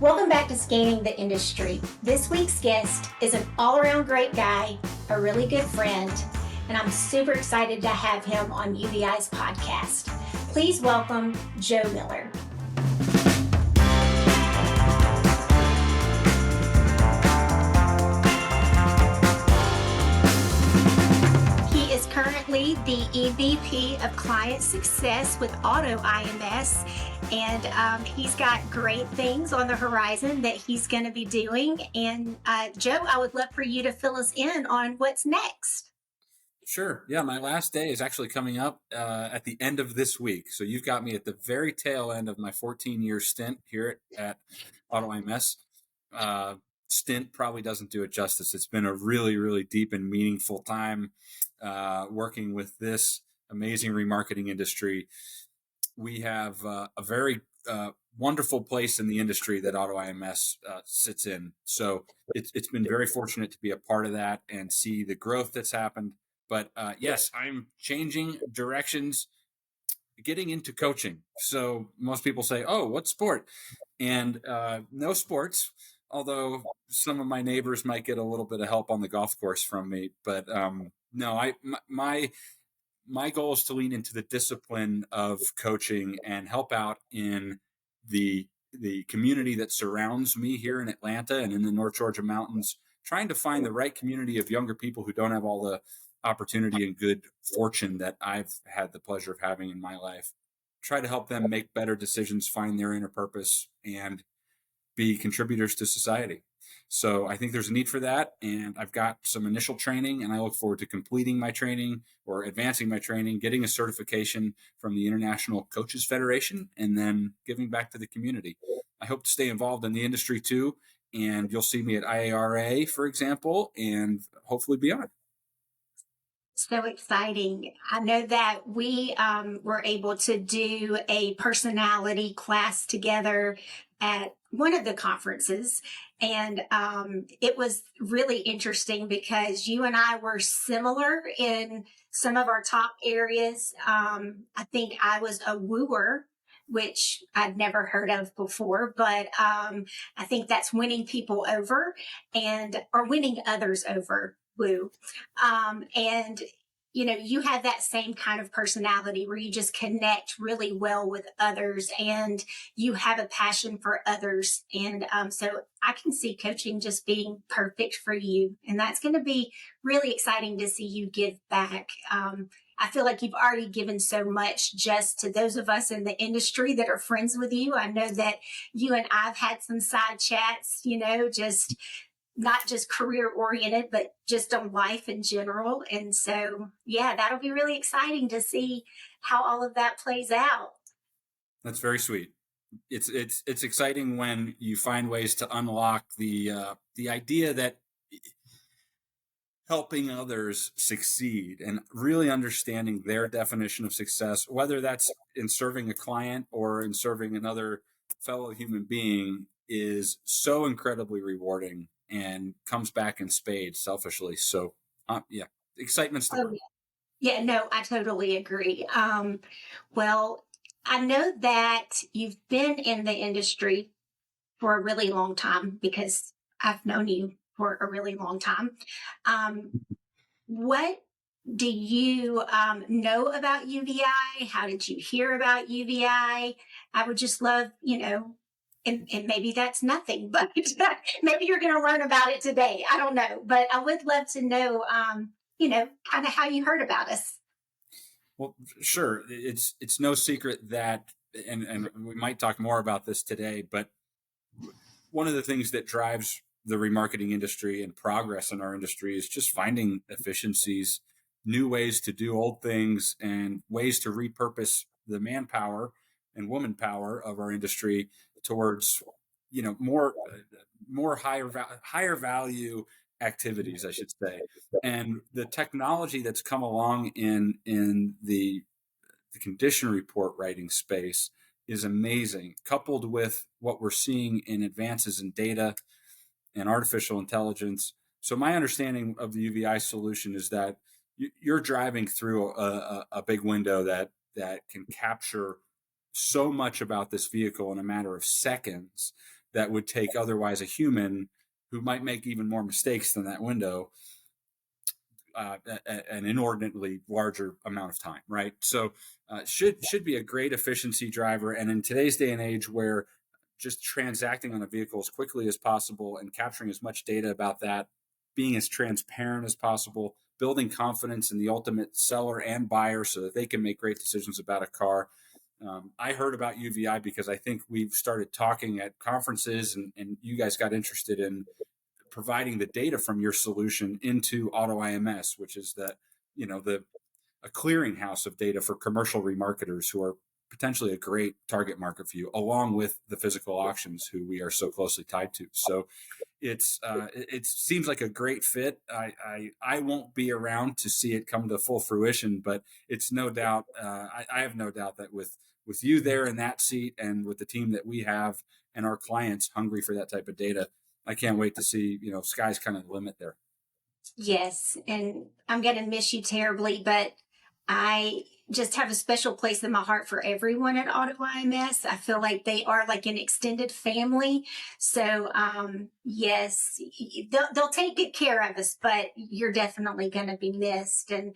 Welcome back to Scanning the Industry. This week's guest is an all-around great guy, a really good friend, and I'm super excited to have him on UVeye's podcast. Please welcome Joe Miller. He is currently the EVP of Client Success with AutoIMS, and he's got great things on the horizon that he's going to be doing. And Joe, I would love for you to fill us in on what's next. Sure. Yeah, my last day is actually coming up at the end of this week. So you've got me at the very tail end of my 14-year stint here at AutoIMS. Stint probably doesn't do it justice. It's been a really, really deep and meaningful time working with this amazing remarketing industry. We have a very wonderful place in the industry that AutoIMS sits in. So it's been very fortunate to be a part of that and see the growth that's happened. But yes, I'm changing directions, getting into coaching. So most people say, oh, what sport? And no sports, although some of my neighbors might get a little bit of help on the golf course from me. But no, my goal is to lean into the discipline of coaching and help out in the community that surrounds me here in Atlanta and in the North Georgia mountains, trying to find the right community of younger people who don't have all the opportunity and good fortune that I've had the pleasure of having in my life. Try to help them make better decisions, find their inner purpose, and be contributors to society. So I think there's a need for that. And I've got some initial training, and I look forward to completing my training or advancing my training, getting a certification from the International Coaches Federation, and then giving back to the community. I hope to stay involved in the industry too. And you'll see me at IARA, for example, and hopefully beyond. So exciting. I know that we were able to do a personality class together at one of the conferences. And it was really interesting because you and I were similar in some of our top areas. I think I was a wooer, which I'd never heard of before, but I think that's winning people over or winning others over. Woo. And you know, you have that same kind of personality where you just connect really well with others and you have a passion for others. And so I can see coaching just being perfect for you. And that's going to be really exciting to see you give back. I feel like you've already given so much just to those of us in the industry that are friends with you. I know that you and I've had some side chats, you know, just not just career oriented, but just on life in general. And so, yeah, that'll be really exciting to see how all of that plays out. That's very sweet. It's exciting when you find ways to unlock the idea that helping others succeed and really understanding their definition of success, whether that's in serving a client or in serving another fellow human being, is so incredibly rewarding and comes back in spades selfishly. So yeah, excitement's the word. Yeah, no, I totally agree. Well, I know that you've been in the industry for a really long time because I've known you for a really long time. What do you know about UVeye? How did you hear about UVeye? I would just love, you know, and maybe that's nothing, but maybe you're going to learn about it today. I don't know, but I would love to know, you know, kind of how you heard about us. Well, sure. It's no secret that, and we might talk more about this today, but one of the things that drives the remarketing industry and progress in our industry is just finding efficiencies, new ways to do old things, and ways to repurpose the manpower and woman power of our industry towards, you know, more higher value activities, I should say. And the technology that's come along in the condition report writing space is amazing, coupled with what we're seeing in advances in data and artificial intelligence. So my understanding of the UVeye solution is that you're driving through a big window that can capture so much about this vehicle in a matter of seconds that would take otherwise a human who might make even more mistakes than that window, an inordinately larger amount of time, right? So should be a great efficiency driver. And in today's day and age, where just transacting on a vehicle as quickly as possible and capturing as much data about that, being as transparent as possible, building confidence in the ultimate seller and buyer so that they can make great decisions about a car. I heard about UVeye because I think we've started talking at conferences, and you guys got interested in providing the data from your solution into AutoIMS, which is a clearinghouse of data for commercial remarketers who are potentially a great target market for you, along with the physical auctions who we are so closely tied to. So it seems like a great fit. I won't be around to see it come to full fruition, but it's no doubt. I have no doubt that with you there in that seat, and with the team that we have and our clients hungry for that type of data, I can't wait to see. Sky's kind of the limit there. Yes, and I'm going to miss you terribly, but I just have a special place in my heart for everyone at AutoIMS. I feel like they are like an extended family. So, yes, they'll take good care of us, but you're definitely going to be missed. And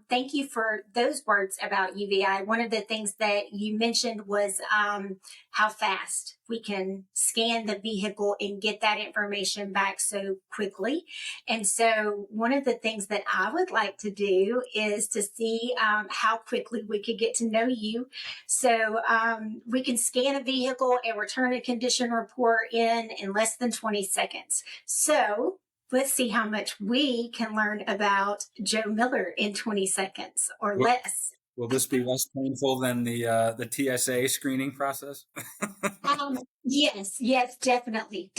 thank you for those words about UVeye. One of the things that you mentioned was how fast we can scan the vehicle and get that information back so quickly. And so one of the things that I would like to do is to see how quickly we could get to know you. So we can scan a vehicle and return a condition report in less than 20 seconds. So let's see how much we can learn about Joe Miller in 20 seconds or less. Will this be less painful than the TSA screening process? Yes, definitely.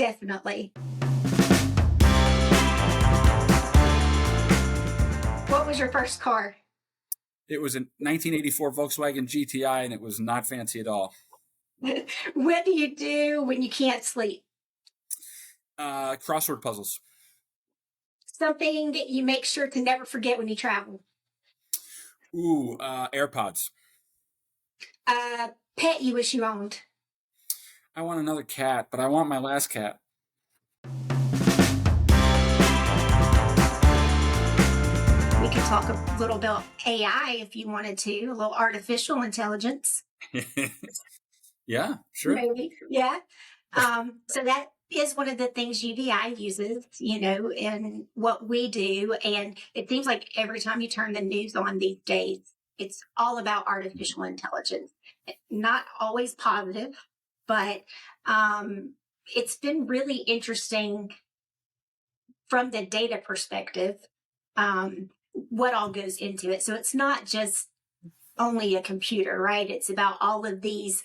What was your first car? It was a 1984 Volkswagen GTI, and it was not fancy at all. What do you do when you can't sleep? Crossword puzzles. Something you make sure to never forget when you travel. AirPods. Pet you wish you owned. I want another cat, but I want my last cat. We could talk a little about AI if you wanted to, a little artificial intelligence. Yeah, sure. Maybe. Yeah. So that is one of the things UVeye uses, in what we do. And it seems like every time you turn the news on these days, it's all about artificial intelligence. Not always positive, but it's been really interesting from the data perspective, what all goes into it. So it's not just only a computer, right? It's about all of these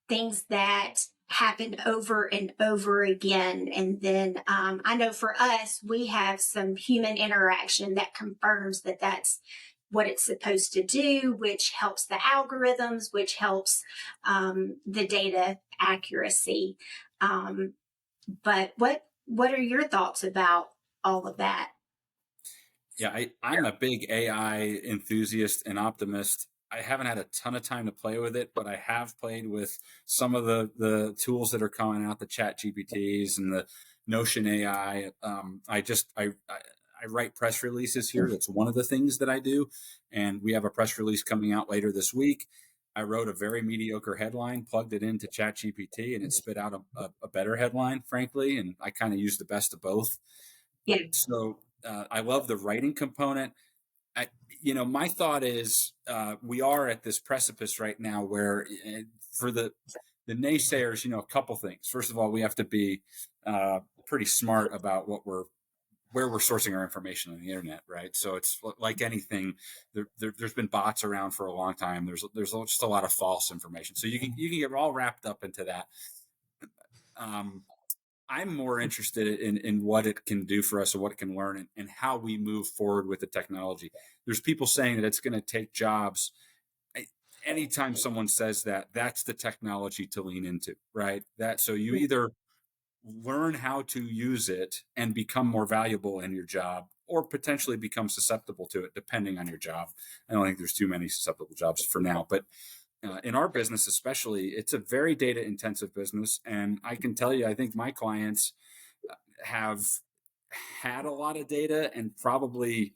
things that happen over and over again. And then I know for us, we have some human interaction that confirms that that's what it's supposed to do, which helps the algorithms, which helps the data accuracy. But what are your thoughts about all of that? Yeah, I'm a big AI enthusiast and optimist. I haven't had a ton of time to play with it, but I have played with some of the tools that are coming out, the Chat GPTs and the Notion AI. I write press releases here. That's one of the things that I do. And we have a press release coming out later this week. I wrote a very mediocre headline, plugged it into Chat GPT, and it spit out a better headline, frankly. And I kind of used the best of both. Yeah. So I love the writing component. My thought is we are at this precipice right now where for the naysayers, a couple things. First of all, we have to be pretty smart about where we're sourcing our information on the internet, right? So it's like anything. There's been bots around for a long time. There's just a lot of false information. So you can get all wrapped up into that. I'm more interested in what it can do for us and what it can learn and how we move forward with the technology. There's people saying that it's going to take jobs. Anytime someone says that, that's the technology to lean into, right? So you either learn how to use it and become more valuable in your job, or potentially become susceptible to it, depending on your job. I don't think there's too many susceptible jobs for now, but in our business, especially, it's a very data intensive business. And I can tell you, I think my clients have had a lot of data and probably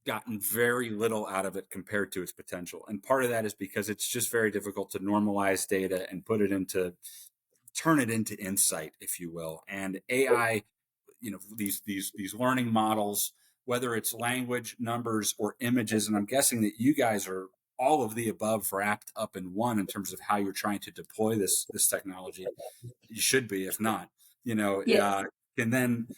gotten very little out of it compared to its potential. And part of that is because it's just very difficult to normalize data and turn it into insight, if you will. And AI, these learning models, whether it's language, numbers, or images, and I'm guessing that you guys are all of the above wrapped up in one in terms of how you're trying to deploy this technology. You should be, if not, Yes. and then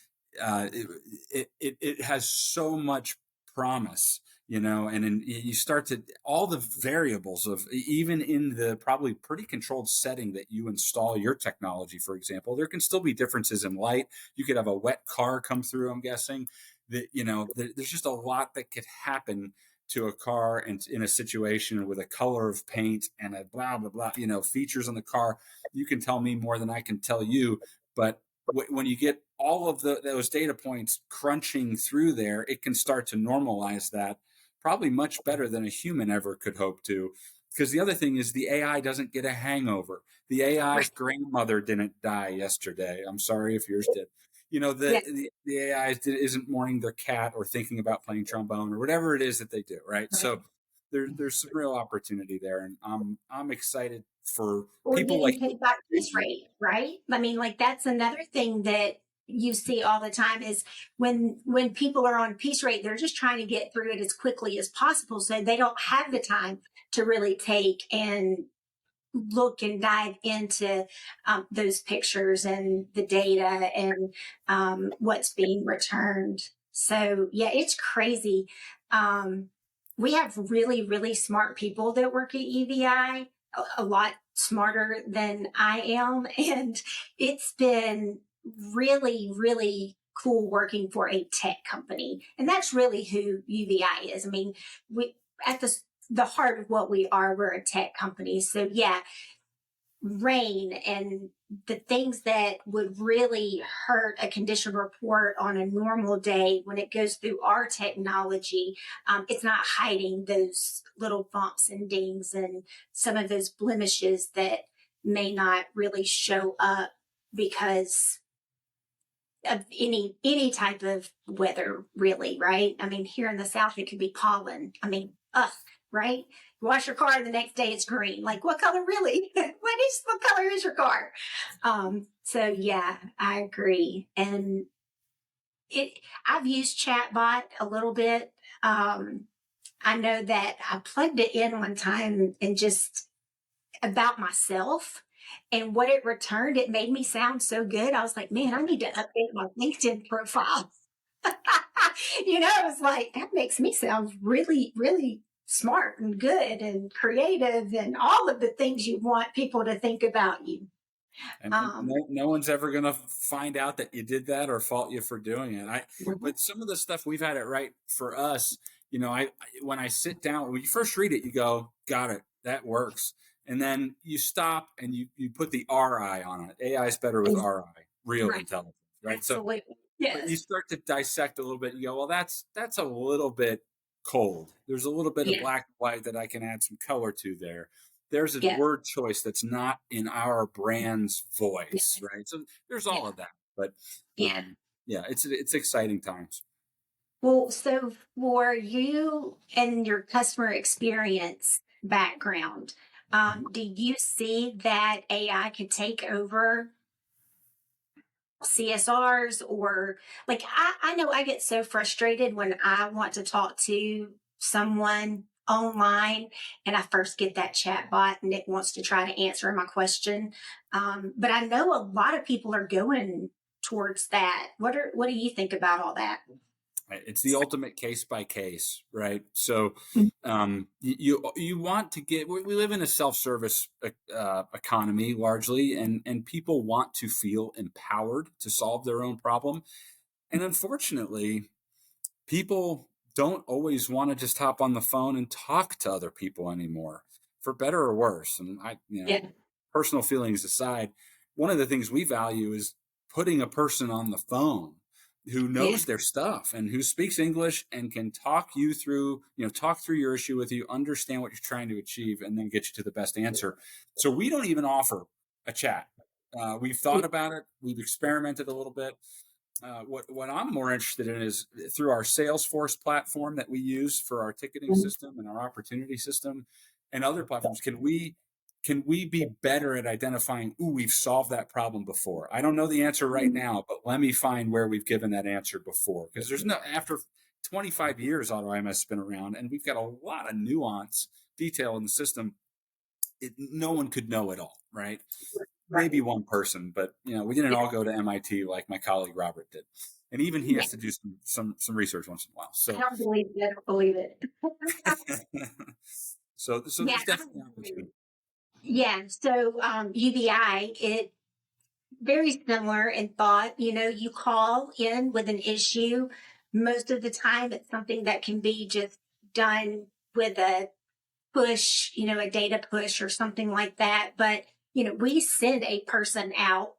it has so much promise, and then you start to all the variables of even in the probably pretty controlled setting that you install your technology, for example, there can still be differences in light. You could have a wet car come through, I'm guessing that, there's just a lot that could happen to a car and in a situation with a color of paint and a blah blah blah, features on the car. You can tell me more than I can tell you, but when you get all of those data points crunching through there, it can start to normalize that probably much better than a human ever could hope to. Because the other thing is the AI doesn't get a hangover. The AI's grandmother didn't die yesterday. I'm sorry if yours did. Yeah. The AI isn't mourning their cat or thinking about playing trombone or whatever it is that they do, right? So there's some real opportunity there, and I'm excited for Or people like getting paid by piece rate, right? I mean, like that's another thing that you see all the time is when people are on piece rate, they're just trying to get through it as quickly as possible. So they don't have the time to really take and look and dive into those pictures and the data and what's being returned. So yeah, it's crazy. Um, we have really, really smart people that work at UVeye, a lot smarter than I am. And it's been really, really cool working for a tech company. And that's really who UVeye is. I mean, we at the heart of what we are, we're a tech company. So yeah, rain and the things that would really hurt a condition report on a normal day when it goes through our technology, it's not hiding those little bumps and dings and some of those blemishes that may not really show up because of any type of weather, really, right? I mean, here in the South, it could be pollen. I mean, ugh, right? You wash your car and the next day it's green. Like, what color really? What color is your car? So yeah, I agree. And I've used chatbot a little bit. I know that I plugged it in one time and just about myself and what it returned, it made me sound so good. I was like, man, I need to update my LinkedIn profile. It was like, that makes me sound really, really smart and good and creative and all of the things you want people to think about you. And no one's ever going to find out that you did that or fault you for doing it. But some of the stuff we've had it right for us, when I sit down, when you first read it, you go, got it, that works. And then you stop and you put the RI on it. AI is better with RI, real Right. intelligence, right? Absolutely. So, but you Yes. start to dissect a little bit. You go, well, that's a little bit cold. There's a little bit of Yeah. black and white that I can add some color to there. There's a Yeah. word choice that's not in our brand's Yeah. voice, right? So there's all Yeah. of that. But Yeah. yeah, it's exciting times. Well, so for you and your customer experience background, do you see that AI could take over CSRs or like I know I get so frustrated when I want to talk to someone online and I first get that chat bot and it wants to try to answer my question. But I know a lot of people are going towards that. What do you think about all that? Right? It's the ultimate case by case, right? So you want to get. We live in a self-service economy largely, and people want to feel empowered to solve their own problem. And unfortunately, people don't always want to just hop on the phone and talk to other people anymore, for better or worse. And Yeah. personal feelings aside, one of the things we value is putting a person on the phone who Yeah. knows their stuff and who speaks English and can talk you through, talk through your issue with you, understand what you're trying to achieve, and then get you to the best answer. So we don't even offer a chat. We've thought about it. We've experimented a little bit. What I'm more interested in is through our Salesforce platform that we use for our ticketing system and our opportunity system and other platforms. Can we be better at identifying, ooh, we've solved that problem before? I don't know the answer right now, but let me find where we've given that answer before. Because after 25 years, AutoIMS has been around, and we've got a lot of nuance, detail in the system. No one could know it all, right? Maybe one person, but we didn't all go to MIT like my colleague Robert did. And even he has to do some research once in a while. I So, don't believe it. I don't believe it. so Yeah. there's definitely opportunity. Yeah. So UVeye, it very similar in thought. You call in with an issue. Most of the time, it's something that can be just done with a push, a data push or something like that. But, we send a person out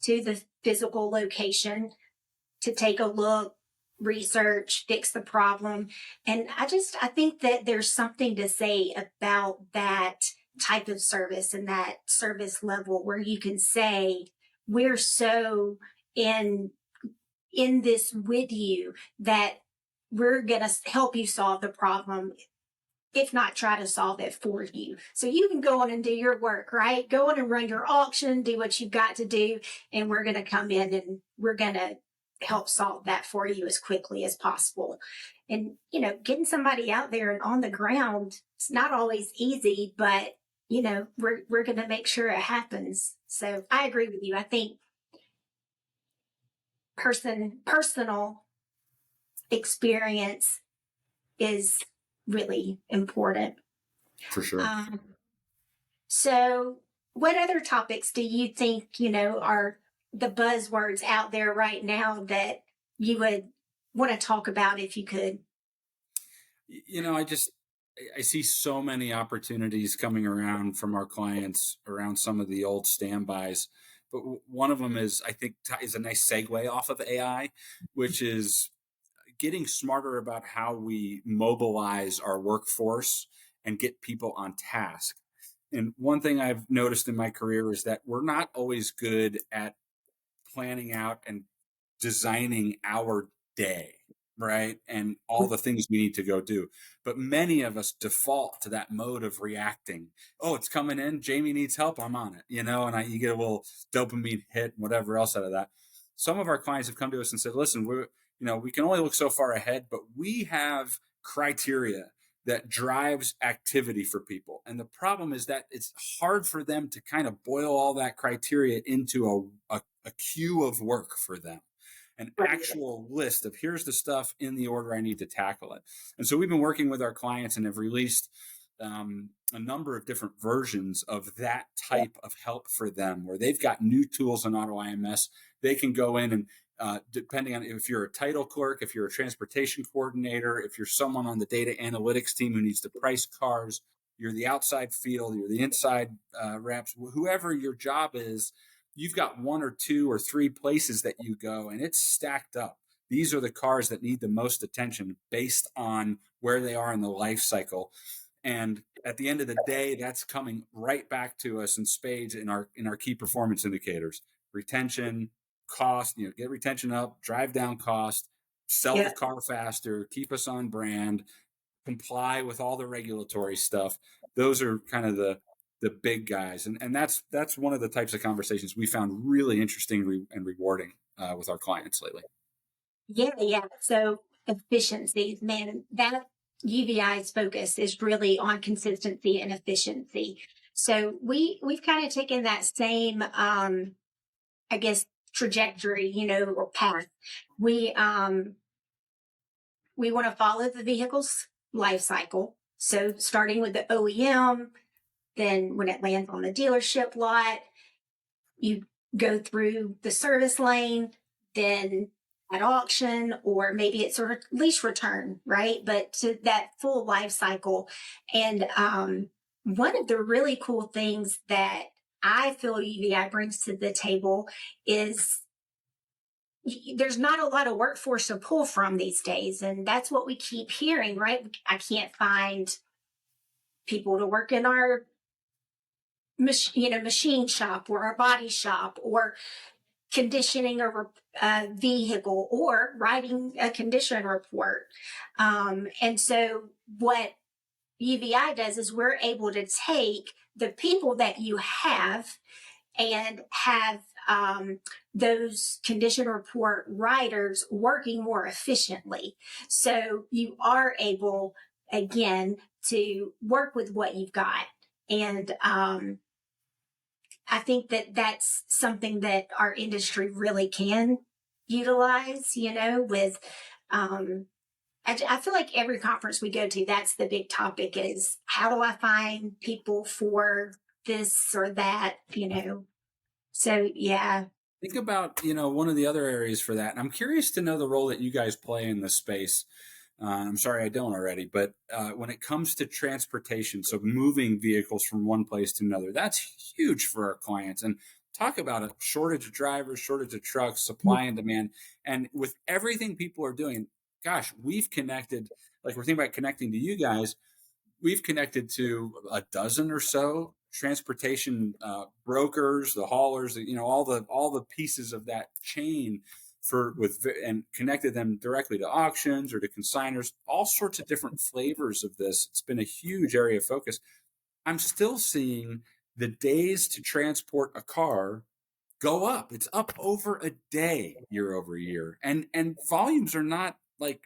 to the physical location to take a look, research, fix the problem. And I think that there's something to say about that type of service and that service level where you can say, we're so in this with you that we're going to help you solve the problem, if not try to solve it for you. So you can go on and do your work, right? Go on and run your auction, do what you've got to do, and we're going to come in and we're going to help solve that for you as quickly as possible. And, getting somebody out there and on the ground, it's not always easy, but, we're going to make sure it happens. So I agree with you. I think personal experience is really important. For sure. So what other topics do you think, are the buzzwords out there right now that you would want to talk about if you could? I see so many opportunities coming around from our clients around some of the old standbys. But one of them is, I think, is a nice segue off of AI, which is getting smarter about how we mobilize our workforce and get people on task. And one thing I've noticed in my career is that we're not always good at planning out and designing our day, right? And all the things we need to go do. But many of us default to that mode of reacting. Oh, it's coming in. Jamie needs help. I'm on it, and you get a little dopamine hit and whatever else out of that. Some of our clients have come to us and said, listen, we can only look so far ahead, but we have criteria that drives activity for people. And the problem is that it's hard for them to kind of boil all that criteria into a queue of work for them, an actual list of here's the stuff in the order I need to tackle it. And so we've been working with our clients and have released a number of different versions of that type of help for them, where they've got new tools on AutoIMS. They can go in and depending on if you're a title clerk, if you're a transportation coordinator, if you're someone on the data analytics team who needs to price cars, you're the outside field, you're the inside reps, whoever your job is, you've got one or two or three places that you go and it's stacked up. These are the cars that need the most attention based on where they are in the life cycle. And at the end of the day, that's coming right back to us in spades in our key performance indicators: retention, cost, get retention up, drive down cost, sell the car faster, keep us on brand, comply with all the regulatory stuff. Those are kind of the big guys. And that's one of the types of conversations we found really interesting and rewarding with our clients lately. Yeah. So efficiency, man, that UVI's focus is really on consistency and efficiency. So we've kind of taken that same, I guess, trajectory, or path. We want to follow the vehicle's life cycle. So starting with the OEM, then when it lands on the dealership lot, you go through the service lane, then at auction, or maybe it's a lease return, right? But to that full life cycle. And one of the really cool things that I feel UVeye brings to the table is, there's not a lot of workforce to pull from these days. And that's what we keep hearing, right? I can't find people to work in our machine shop or our body shop or conditioning a vehicle or writing a condition report. And so what UVeye does is we're able to take the people that you have and have those condition report writers working more efficiently. So you are able, again, to work with what you've got. And I think that that's something that our industry really can utilize, with, I feel like every conference we go to, that's the big topic is how do I find people for this or that. So, yeah. Think about, one of the other areas for that. And I'm curious to know the role that you guys play in this space. I'm sorry I don't already, but when it comes to transportation, so moving vehicles from one place to another, that's huge for our clients. And talk about a shortage of drivers, shortage of trucks, supply and demand. And with everything people are doing, gosh, we've connected, like we're thinking about connecting to you guys, we've connected to a dozen or so transportation brokers, the haulers, all the pieces of that chain and connected them directly to auctions or to consigners, all sorts of different flavors of this. It's been a huge area of focus. I'm still seeing the days to transport a car go up. It's up over a day year over year. And volumes are not like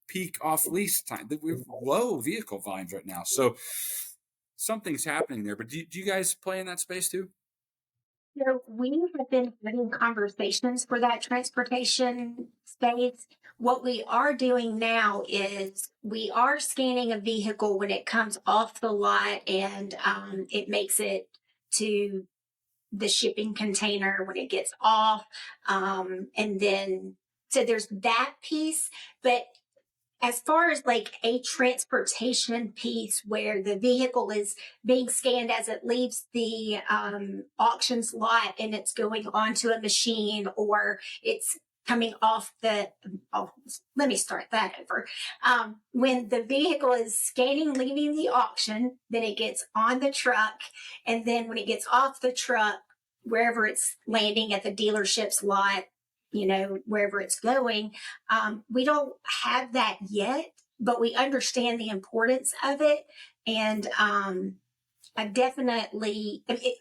peak off lease time. We're low vehicle volumes right now. So something's happening there. But do you guys play in that space too? So we have been having conversations for that transportation space. What we are doing now is we are scanning a vehicle when it comes off the lot and it makes it to the shipping container when it gets off. And then, so there's that piece. But as far as like a transportation piece where the vehicle is being scanned as it leaves the auctions lot and it's going onto a machine or it's coming off let me start that over. When the vehicle is scanning, leaving the auction, then it gets on the truck. And then when it gets off the truck, wherever it's landing at the dealership's lot, wherever it's going. We don't have that yet, but we understand the importance of it. And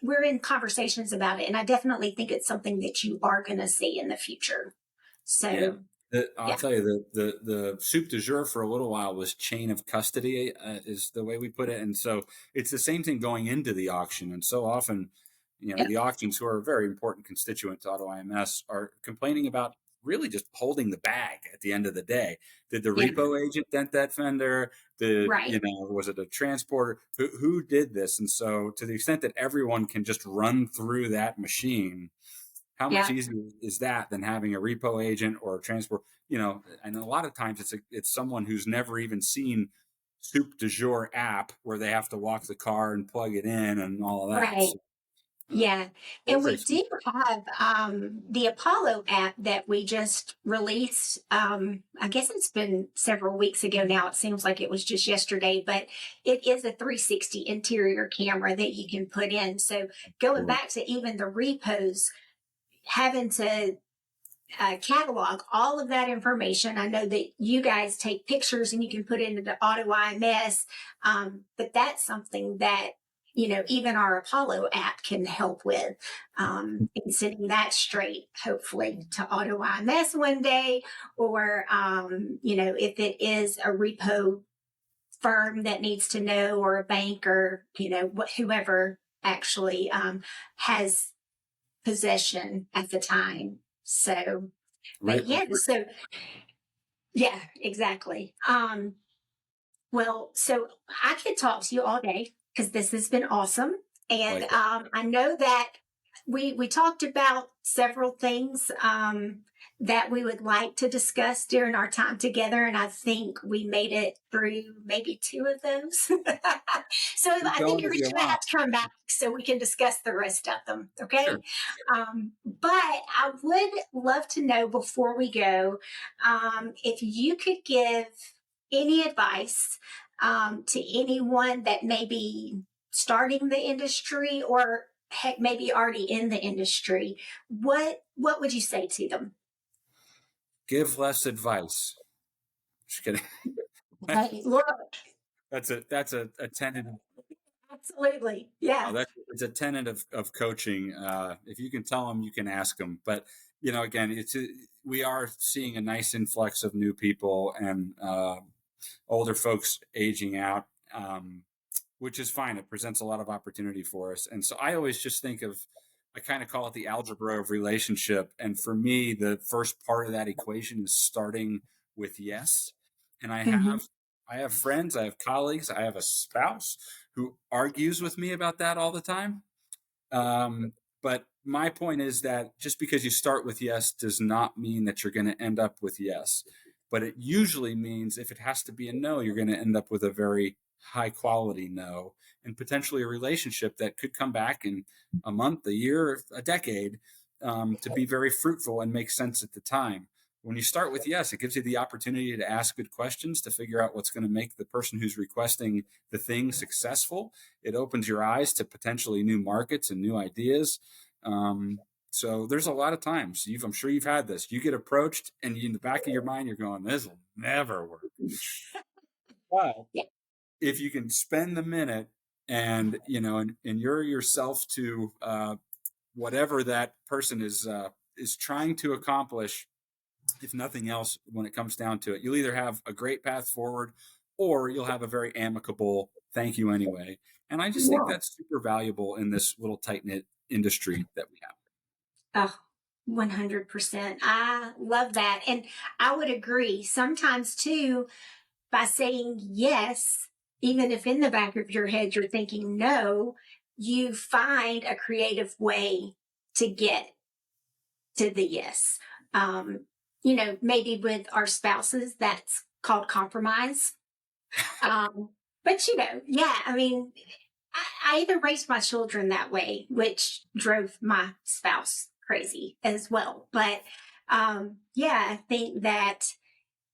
we're in conversations about it. And I definitely think it's something that you are going to see in the future. So, I'll tell you, the soup du jour for a little while was chain of custody, is the way we put it. And so it's the same thing going into the auction. And so often, the auctions, who are a very important constituent to AutoIMS, are complaining about really just holding the bag at the end of the day. Did the repo agent dent that fender? Was it a transporter? Who did this? And so to the extent that everyone can just run through that machine, how much easier is that than having a repo agent or a transport? And a lot of times it's someone who's never even seen Soup du Jour app where they have to walk the car and plug it in and all of that. right. So, Yeah. And we do have the Apollo app that we just released. I guess it's been several weeks ago now. It seems like it was just yesterday, but it is a 360 interior camera that you can put in. So going back to even the repos, having to catalog all of that information. I know that you guys take pictures and you can put it into the AutoIMS, but that's something that even our Apollo app can help with, in sending that straight, hopefully, to AutoIMS one day, or, if it is a repo firm that needs to know, or a bank, or, whoever actually has possession at the time. So, but yeah, exactly. Well, so I could talk to you all day because this has been awesome. And I know that we talked about several things that we would like to discuss during our time together, and I think we made it through maybe two of those. So Keep I think going you're if you going to want. have to come back so we can discuss the rest of them. Okay. Sure. But I would love to know before we go if you could give any advice to anyone that may be starting the industry or heck maybe already in the industry, what would you say to them? Give less advice. Just kidding. Hey, look, That's a tenet. absolutely, Oh, yeah. it's a tenet of coaching. If you can tell them, you can ask them. But again, we are seeing a nice influx of new people and older folks aging out, which is fine. It presents a lot of opportunity for us. And so I always just I kind of call it the algebra of relationship. And for me, the first part of that equation is starting with yes. And Hmm. I have friends, I have colleagues, I have a spouse who argues with me about that all the time. But my point is that just because you start with yes does not mean that you're going to end up with yes. But it usually means if it has to be a no, you're going to end up with a very high quality no and potentially a relationship that could come back in a month, a year, a decade, to be very fruitful and make sense at the time. When you start with yes, it gives you the opportunity to ask good questions to figure out what's going to make the person who's requesting the thing successful. It opens your eyes to potentially new markets and new ideas. So there's a lot of times I'm sure you've had this. You get approached, and in the back of your mind, you're going, "This will never work." But Yeah. if you can spend the minute and and you're yourself to whatever that person is trying to accomplish, if nothing else, when it comes down to it, you'll either have a great path forward or you'll have a very amicable thank you anyway. And I just think Yeah. that's super valuable in this little tight knit industry that we have. Oh, 100%. I love that. And I would agree. Sometimes, too, by saying yes, even if in the back of your head you're thinking no, you find a creative way to get to the yes. Um, maybe with our spouses, that's called compromise. Um, but yeah, I mean, I even raised my children that way, which drove my spouse crazy as well. But yeah, I think that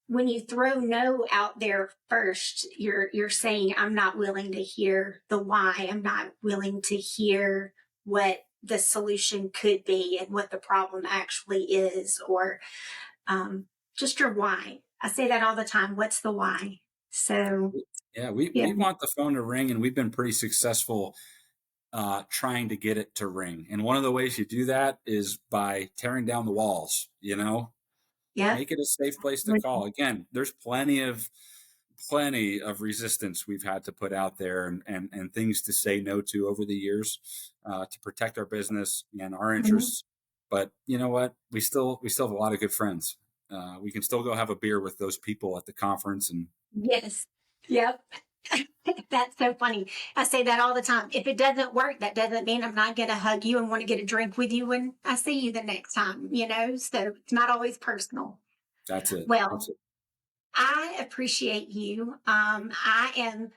when you throw no out there first, you're saying I'm not willing to hear the why. I'm not willing to hear what the solution could be and what the problem actually is, or just your why. I say that all the time. What's the why? So Yeah, we, yeah, we want the phone to ring, and we've been pretty successful trying to get it to ring. And one of the ways you do that is by tearing down the walls, yeah. make it a safe place to call. Again, there's plenty of resistance we've had to put out there and things to say no to over the years to protect our business and our Mhm. interests. But you know what? We still have a lot of good friends. We can still go have a beer with those people at the conference. And Yes. Yep. That's so funny. I say that all the time. If it doesn't work, that doesn't mean I'm not going to hug you and want to get a drink with you when I see you the next time. So it's not always personal. that's it. That's Well, it. I appreciate you. I am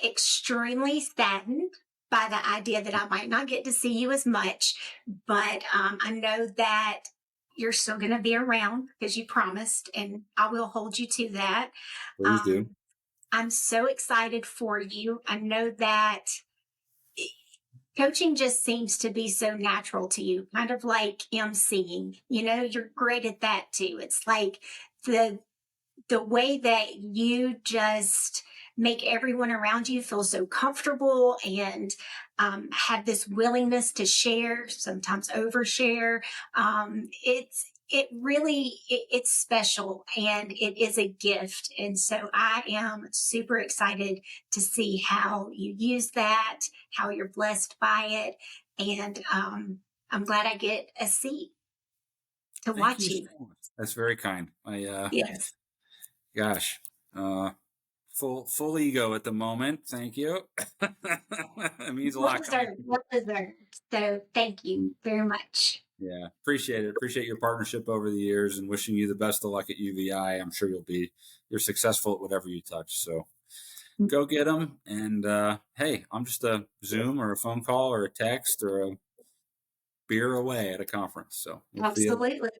extremely saddened by the idea that I might not get to see you as much, but I know that you're still going to be around because you promised, and I will hold you to that. Please do. Um, I'm so excited for you. I know that coaching just seems to be so natural to you, kind of like emceeing. You're great at that too. It's like the the way that you just make everyone around you feel so comfortable and have this willingness to share, sometimes overshare. It's special and it is a gift. And so I am super excited to see how you use that, how you're blessed by it. And I'm glad I get a seat to Thank you watch so you. much. That's very kind. Yes. Gosh, uh, Full ego at the moment. Thank you. It means a Well lot coming deserved. from you. Well deserved. So thank you very much. Yeah, appreciate it. Appreciate your partnership over the years, and wishing you the best of luck at UVeye. I'm sure you're successful at whatever you touch. So go get them. And hey, I'm just a Zoom or a phone call or a text or a beer away at a conference. So we'll see you. Absolutely.